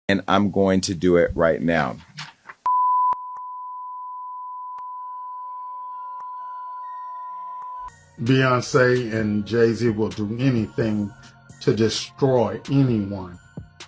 And I'm going to do it right now. Beyonce and Jay-Z will do anything to destroy anyone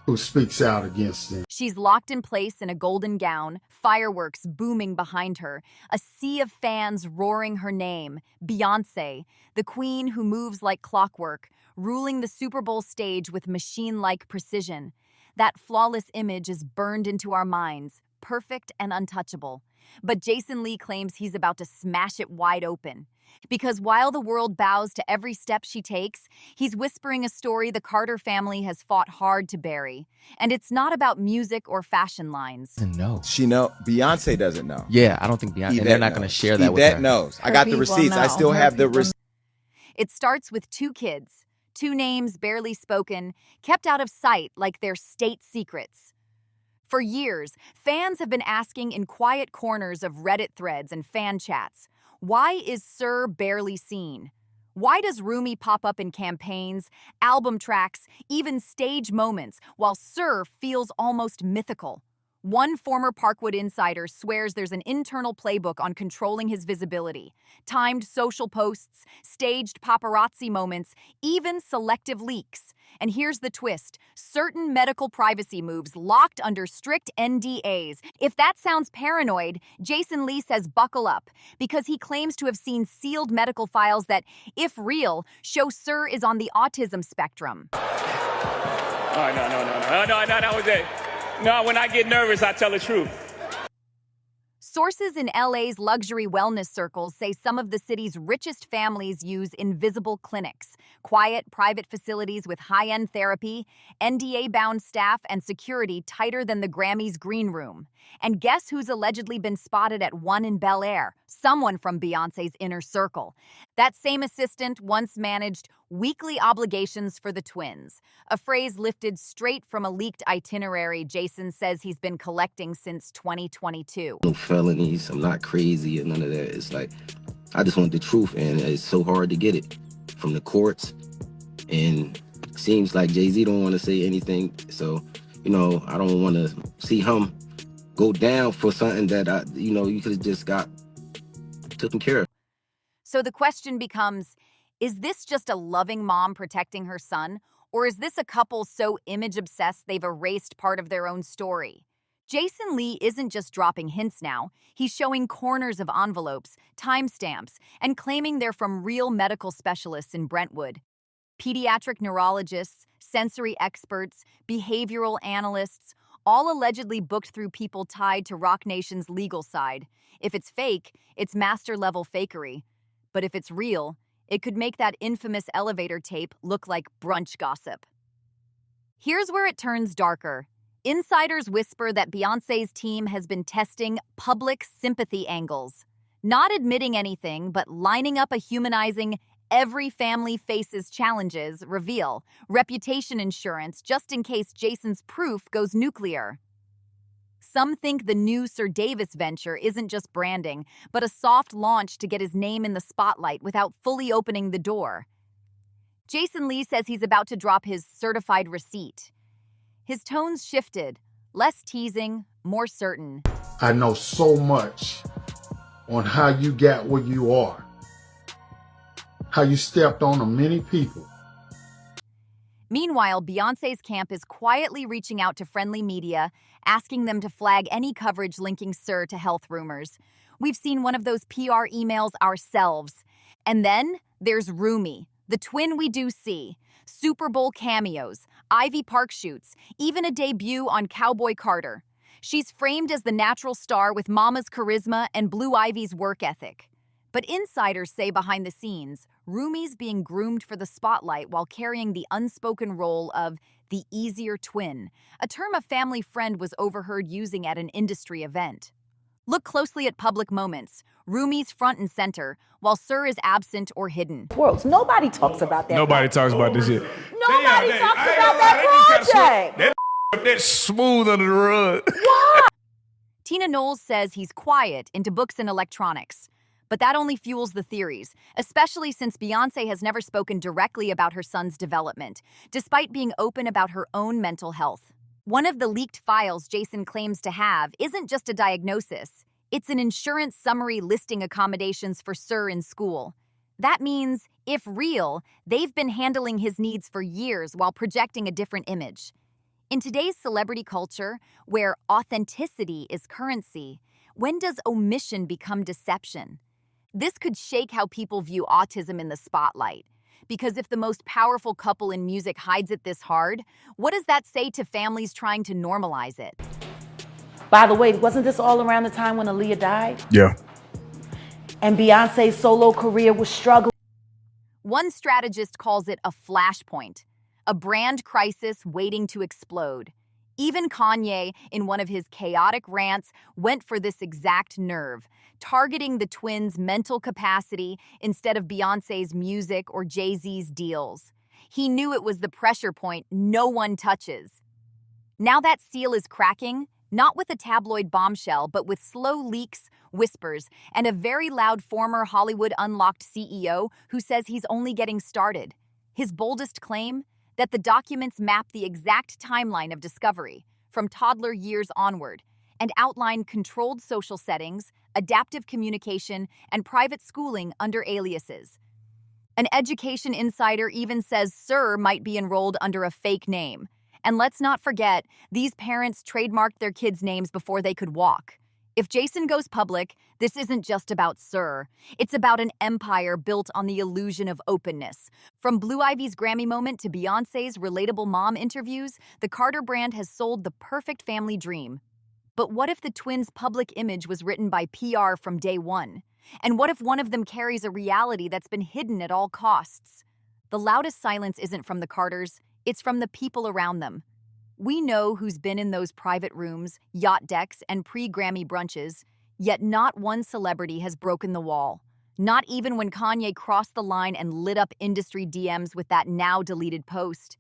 who speaks out against them. She's locked in place in a golden gown, fireworks booming behind her, a sea of fans roaring her name, Beyoncé, the queen who moves like clockwork, ruling the Super Bowl stage with machine-like precision. That flawless image is burned into our minds, perfect and untouchable. But Jason Lee claims he's about to smash it wide open. Because while the world bows to every step she takes, he's whispering a story the Carter family has fought hard to bury. And it's not about music or fashion lines. No. Beyonce doesn't know. Yeah, I don't think Beyonce, and they're not going to share that with her. Yvette knows. I got the receipts. I still have the receipts. It starts with two kids, two names barely spoken, kept out of sight like they're state secrets. For years, fans have been asking in quiet corners of Reddit threads and fan chats, why is Sir barely seen? Why does Rumi pop up in campaigns, album tracks, even stage moments, while Sir feels almost mythical? One former Parkwood insider swears there's an internal playbook on controlling his visibility. Timed social posts, staged paparazzi moments, even selective leaks. And here's the twist. Certain medical privacy moves locked under strict NDAs. If that sounds paranoid, Jason Lee says buckle up, because he claims to have seen sealed medical files that, if real, show Sir is on the autism spectrum. No, that was it. No, when I get nervous, I tell the truth. Sources in LA's luxury wellness circles say some of the city's richest families use invisible clinics, quiet, private facilities with high-end therapy, NDA-bound staff, and security tighter than the Grammys' green room. And guess who's allegedly been spotted at one in Bel Air? Someone from Beyoncé's inner circle. That same assistant once managed weekly obligations for the twins, a phrase lifted straight from a leaked itinerary Jason says he's been collecting since 2022. No felonies, I'm not crazy or none of that. It's like, I just want the truth, and it's so hard to get it from the courts. And it seems like Jay-Z don't want to say anything, so, I don't want to see him go down for something that, you could have just got taken care of. So the question becomes, is this just a loving mom protecting her son, or is this a couple so image-obsessed they've erased part of their own story? Jason Lee isn't just dropping hints now. He's showing corners of envelopes, timestamps, and claiming they're from real medical specialists in Brentwood. Pediatric neurologists, sensory experts, behavioral analysts, all allegedly booked through people tied to Roc Nation's legal side. If it's fake, it's master-level fakery. But if it's real, it could make that infamous elevator tape look like brunch gossip. Here's where it turns darker. Insiders whisper that Beyoncé's team has been testing public sympathy angles. Not admitting anything, but lining up a humanizing every family faces challenges reveal reputation insurance just in case Jason's proof goes nuclear. Some think the new Sir Davis venture isn't just branding, but a soft launch to get his name in the spotlight without fully opening the door. Jason Lee says he's about to drop his certified receipt. His tone's shifted, less teasing, more certain. I know so much on how you got where you are, how you stepped on many people. Meanwhile, Beyoncé's camp is quietly reaching out to friendly media, asking them to flag any coverage linking Sir to health rumors. We've seen one of those PR emails ourselves. And then there's Rumi, the twin we do see. Super Bowl cameos, Ivy Park shoots, even a debut on Cowboy Carter. She's framed as the natural star with Mama's charisma and Blue Ivy's work ethic. But insiders say behind the scenes, Rumi's being groomed for the spotlight while carrying the unspoken role of the easier twin, a term a family friend was overheard using at an industry event. Look closely at public moments. Rumi's front and center, while Sir is absent or hidden. Worlds. Nobody talks about that. Nobody talks about this shit. Nobody talks about that project. That's smooth under the rug. What? Tina Knowles says he's quiet into books and electronics. But that only fuels the theories, especially since Beyoncé has never spoken directly about her son's development, despite being open about her own mental health. One of the leaked files Jason claims to have isn't just a diagnosis. It's an insurance summary listing accommodations for Sir in school. That means, if real, they've been handling his needs for years while projecting a different image. In today's celebrity culture, where authenticity is currency, when does omission become deception? This could shake how people view autism in the spotlight. Because if the most powerful couple in music hides it this hard, what does that say to families trying to normalize it? By the way, wasn't this all around the time when Aaliyah died? Yeah. And Beyonce's solo career was struggling. One strategist calls it a flashpoint, a brand crisis waiting to explode. Even Kanye, in one of his chaotic rants, went for this exact nerve, targeting the twins' mental capacity instead of Beyoncé's music or Jay-Z's deals. He knew it was the pressure point no one touches. Now that seal is cracking, not with a tabloid bombshell, but with slow leaks, whispers, and a very loud former Hollywood Unlocked CEO who says he's only getting started. His boldest claim? That the documents map the exact timeline of discovery, from toddler years onward, and outline controlled social settings, adaptive communication, and private schooling under aliases. An education insider even says Sir might be enrolled under a fake name. And let's not forget, these parents trademarked their kids' names before they could walk. If Jason goes public, this isn't just about Sir. It's about an empire built on the illusion of openness. From Blue Ivy's Grammy moment to Beyoncé's relatable mom interviews, the Carter brand has sold the perfect family dream. But what if the twins' public image was written by PR from day one? And what if one of them carries a reality that's been hidden at all costs? The loudest silence isn't from the Carters, it's from the people around them. We know who's been in those private rooms, yacht decks, and pre-Grammy brunches, yet not one celebrity has broken the wall. Not even when Kanye crossed the line and lit up industry DMs with that now-deleted post.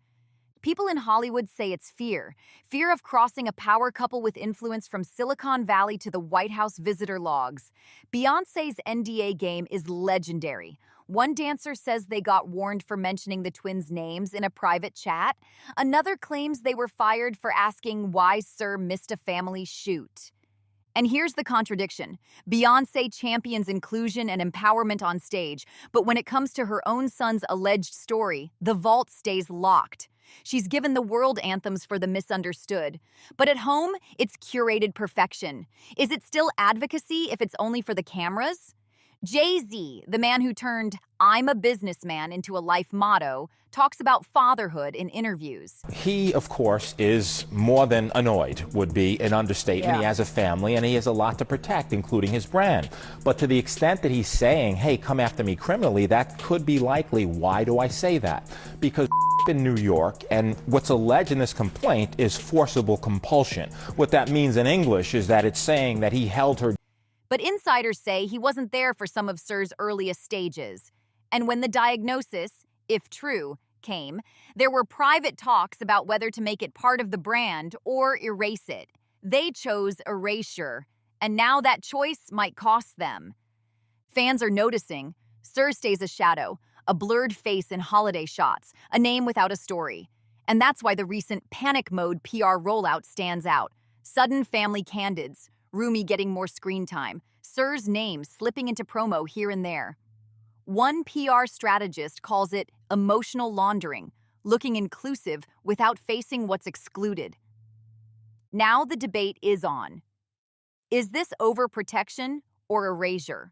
People in Hollywood say it's fear. Fear of crossing a power couple with influence from Silicon Valley to the White House visitor logs. Beyoncé's NDA game is legendary. One dancer says they got warned for mentioning the twins' names in a private chat. Another claims they were fired for asking why Sir missed a family shoot. And here's the contradiction. Beyoncé champions inclusion and empowerment on stage, but when it comes to her own son's alleged story, the vault stays locked. She's given the world anthems for the misunderstood. But at home, it's curated perfection. Is it still advocacy if it's only for the cameras? Jay-Z, the man who turned "I'm a businessman" into a life motto, talks about fatherhood in interviews. He, of course, is more than annoyed, would be an understatement. Yeah. He has a family and he has a lot to protect, including his brand. But to the extent that he's saying, hey, come after me criminally, that could be likely. Why do I say that? Because in New York, and what's alleged in this complaint is forcible compulsion. What that means in English is that it's saying that he held her. But insiders say he wasn't there for some of Sir's earliest stages. And when the diagnosis, if true, came, there were private talks about whether to make it part of the brand or erase it. They chose erasure, and now that choice might cost them. Fans are noticing. Sir stays a shadow, a blurred face in holiday shots, a name without a story. And that's why the recent panic mode PR rollout stands out. Sudden family candids, Rumi getting more screen time, Sir's name slipping into promo here and there. One PR strategist calls it emotional laundering, looking inclusive without facing what's excluded. Now the debate is on. Is this overprotection or erasure?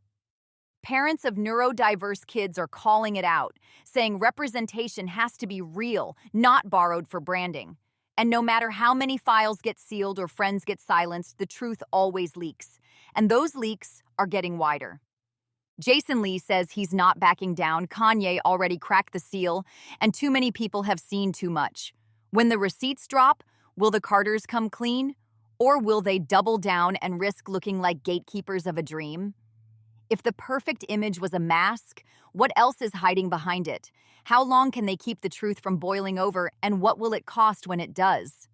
Parents of neurodiverse kids are calling it out, saying representation has to be real, not borrowed for branding. And no matter how many files get sealed or friends get silenced, the truth always leaks. And those leaks are getting wider. Jason Lee says he's not backing down. Kanye already cracked the seal, and too many people have seen too much. When the receipts drop, will the Carters come clean? Or will they double down and risk looking like gatekeepers of a dream? If the perfect image was a mask, what else is hiding behind it? How long can they keep the truth from boiling over, and what will it cost when it does?